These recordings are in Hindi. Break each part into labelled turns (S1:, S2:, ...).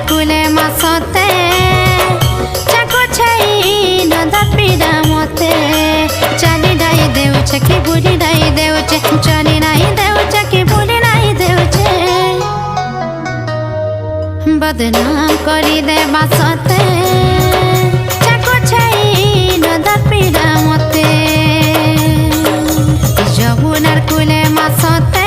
S1: कुले मासते चाको छाई नदा पीड़ा मते चली नहीं देउछे कि बुरी नहीं देउछे चली नहीं देउछे कि बुरी नहीं देउछे बदनाम करी दे बासते चाको छाई नदा पीड़ा मते जमुनार कुले मासते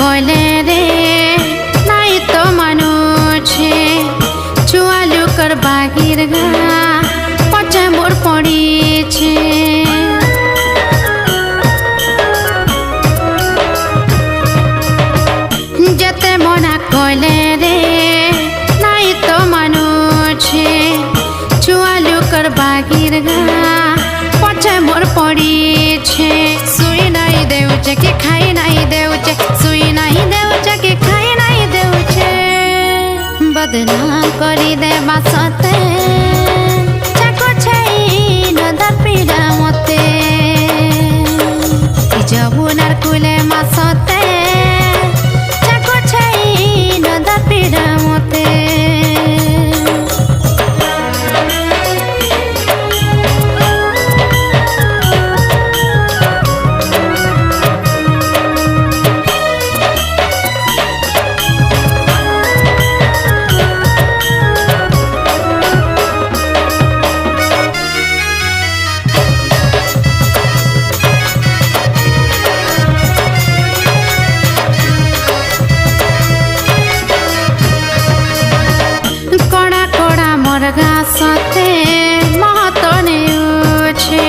S1: कोले रे नहीं तो मनुछे चुआलू कर बागिर गा पचा मोर पड़ी छे जते मोना कोले रे नहीं तो मनुछे चुआलू कर बागिर गा पचा मोर पड़ी छे सुई नहीं देउछे कि खाई नहीं देउछे सुई नहीं देउछे कि खाई नहीं देउछे बदनाम करी दे बासते चाको छाई नदा पीड़ा मते जमुनार कुले मासते चाको छाई नदा पीड़ा मते गासते महतने उछे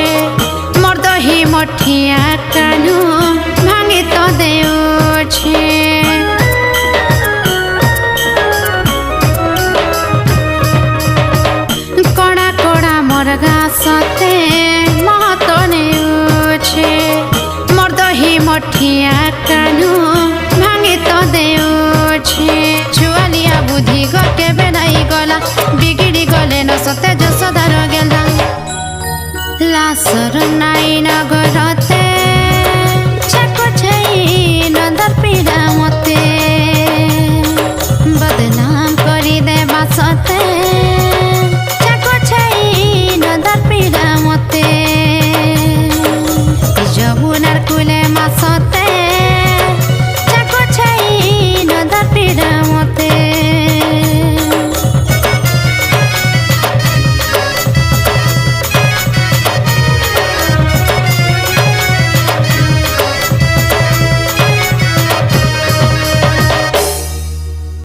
S1: मोर दही मठिया कानू भांगी तो देउछे कड़ा कड़ा मोर गासते महतने उछे मोर दही मठिया कानू भांगी तो देउछे छुआलिया बुद्धि गके बेनाई गला सते जो सदार गेला लासर नाई न